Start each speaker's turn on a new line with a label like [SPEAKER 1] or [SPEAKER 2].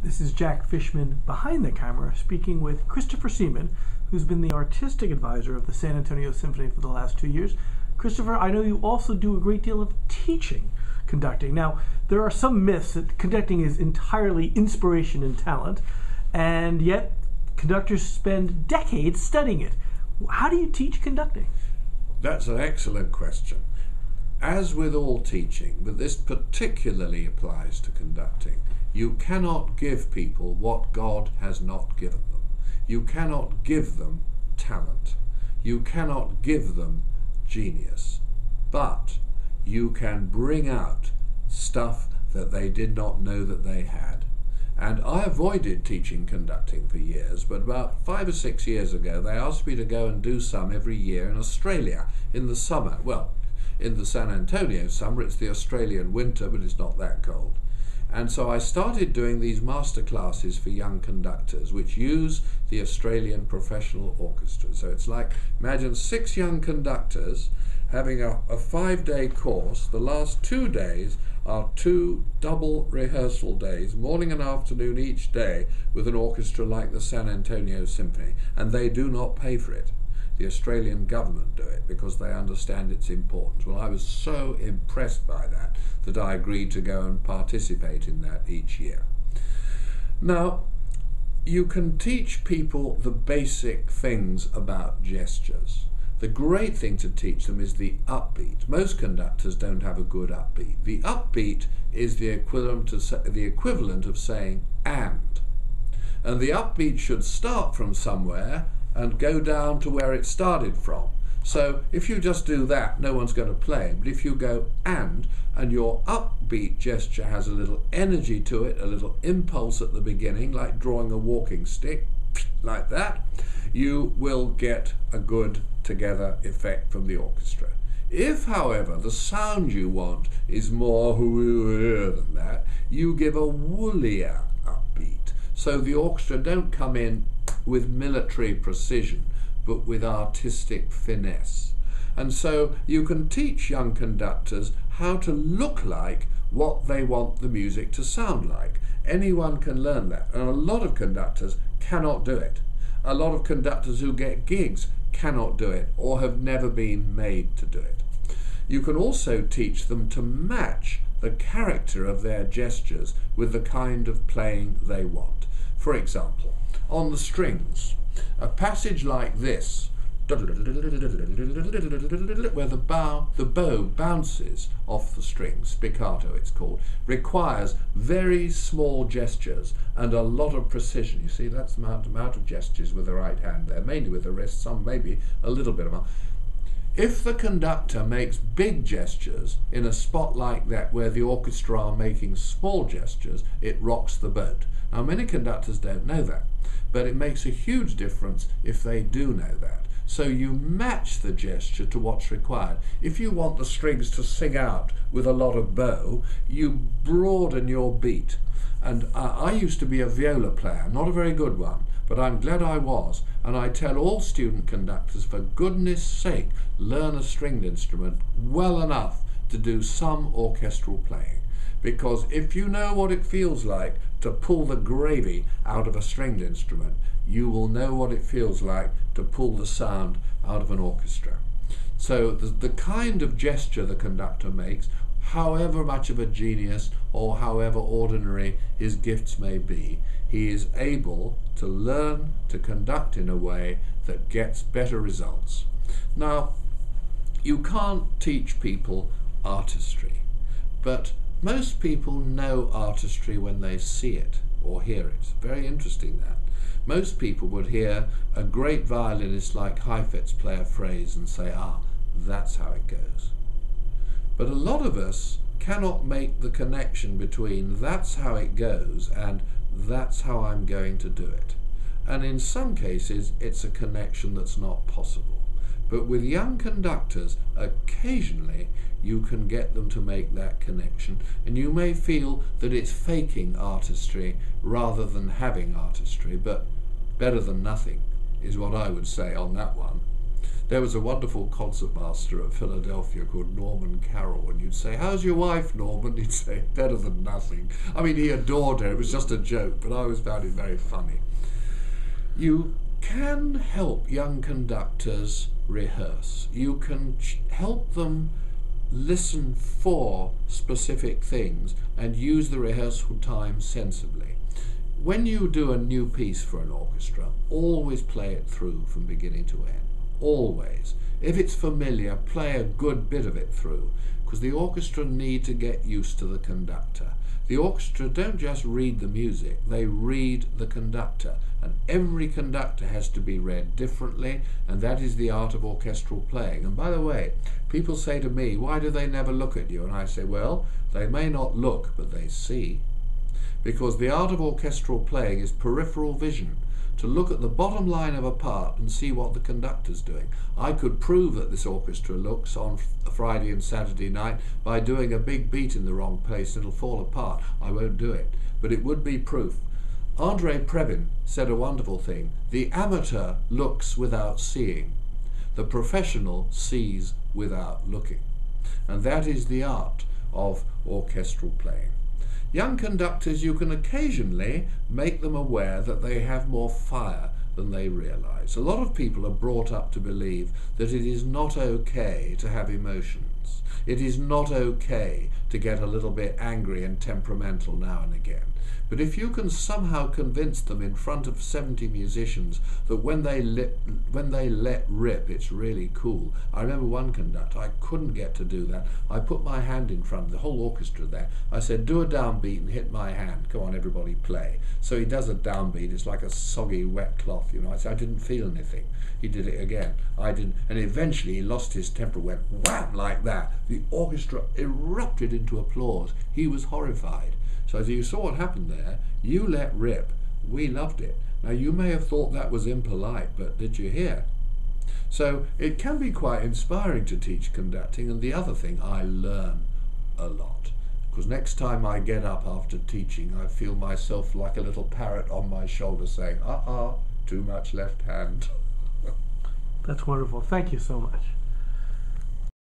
[SPEAKER 1] This is Jack Fishman behind the camera speaking with Christopher Seaman, who's been the artistic advisor of the San Antonio Symphony for the last 2 years. Christopher, I know you also do a great deal of teaching conducting. Now, there are some myths that conducting is entirely inspiration and talent, and yet conductors spend decades studying it. How do you teach conducting?
[SPEAKER 2] That's an excellent question. As with all teaching, but this particularly applies to conducting, you cannot give people what God has not given them. You cannot give them talent. You cannot give them genius. But you can bring out stuff that they did not know that they had. And I avoided teaching conducting for years, but about 5 or 6 years ago they asked me to go and do some every year in Australia in the summer. Well, in the San Antonio summer, it's the Australian winter, but it's not that cold. And so I started doing these master classes for young conductors, which use the Australian Professional Orchestra. So it's like, imagine 6 young conductors having a 5-day course. The last 2 days are 2 double rehearsal days, morning and afternoon each day, with an orchestra like the San Antonio Symphony. And they do not pay for it. The Australian government do it because they understand its importance. Well, I was so impressed by that that I agreed to go and participate in that each year. Now, you can teach people the basic things about gestures. The great thing to teach them is the upbeat. Most conductors don't have a good upbeat. The upbeat is the equivalent of saying and. And the upbeat should start from somewhere and go down to where it started from. So if you just do that, no one's going to play. But if you go and your upbeat gesture has a little energy to it, a little impulse at the beginning, like drawing a walking stick, like that, you will get a good together effect from the orchestra. If, however, the sound you want is more than that, you give a woollier upbeat. So the orchestra don't come in with military precision, but with artistic finesse. And so you can teach young conductors how to look like what they want the music to sound like. Anyone can learn that, and a lot of conductors cannot do it. A lot of conductors who get gigs cannot do it, or have never been made to do it. You can also teach them to match the character of their gestures with the kind of playing they want. For example, on the strings, a passage like this, where the bow bounces off the strings, spiccato it's called, requires very small gestures and a lot of precision. You see, that's the amount of gestures with the right hand there, mainly with the wrist, some maybe a little bit of. If the conductor makes big gestures in a spot like that where the orchestra are making small gestures, it rocks the boat. Now, many conductors don't know that, but it makes a huge difference if they do know that. So you match the gesture to what's required. If you want the strings to sing out with a lot of bow, you broaden your beat. And I used to be a viola player, not a very good one, but I'm glad I was. And I tell all student conductors, for goodness sake, learn a stringed instrument well enough to do some orchestral playing. Because if you know what it feels like to pull the gravy out of a stringed instrument, you will know what it feels like to pull the sound out of an orchestra. So the kind of gesture the conductor makes, however much of a genius or however ordinary his gifts may be, he is able to learn to conduct in a way that gets better results. Now, you can't teach people artistry, but most people know artistry when they see it or hear it. It's very interesting that. Most people would hear a great violinist like Heifetz play a phrase and say, that's how it goes. But a lot of us cannot make the connection between that's how it goes and that's how I'm going to do it. And in some cases, it's a connection that's not possible. But with young conductors, occasionally you can get them to make that connection, and you may feel that it's faking artistry rather than having artistry, but better than nothing is what I would say on that one. There was a wonderful concertmaster at Philadelphia called Norman Carroll, and you'd say, "How's your wife, Norman?" He'd say, "Better than nothing." I mean, he adored her. It was just a joke, but I always found it very funny. You can help young conductors rehearse. You can help them listen for specific things and use the rehearsal time sensibly. When you do a new piece for an orchestra, always play it through from beginning to end. Always. If it's familiar, play a good bit of it through, because the orchestra need to get used to the conductor. The orchestra don't just read the music, they read the conductor, and every conductor has to be read differently, and that is the art of orchestral playing. And by the way, people say to me, "Why do they never look at you?" And I say, well, they may not look, but they see. Because the art of orchestral playing is peripheral vision, to look at the bottom line of a part and see what the conductor's doing. I could prove that this orchestra looks on a Friday and Saturday night by doing a big beat in the wrong place. It'll fall apart. I won't do it, but it would be proof. Andrei Previn said a wonderful thing: the amateur looks without seeing, the professional sees without looking. And that is the art of orchestral playing. Young conductors, you can occasionally make them aware that they have more fire than they realize. A lot of people are brought up to believe that it is not okay to have emotions. It is not okay to get a little bit angry and temperamental now and again. But if you can somehow convince them in front of 70 musicians that when they let rip, it's really cool. I remember one conductor, I couldn't get to do that. I put my hand in front of the whole orchestra there. I said, "Do a downbeat and hit my hand. Come on, everybody, play." So he does a downbeat. It's like a soggy, wet cloth, you know. I said, "I didn't feel anything." He did it again. I didn't. And eventually he lost his temper, went wham, like that. The orchestra erupted into applause. He was horrified. So as you saw what happened there, you let rip. We loved it. Now you may have thought that was impolite, but did you hear? So it can be quite inspiring to teach conducting. And the other thing, I learn a lot. Because next time I get up after teaching, I feel myself like a little parrot on my shoulder saying, too much left hand.
[SPEAKER 1] That's wonderful. Thank you so much.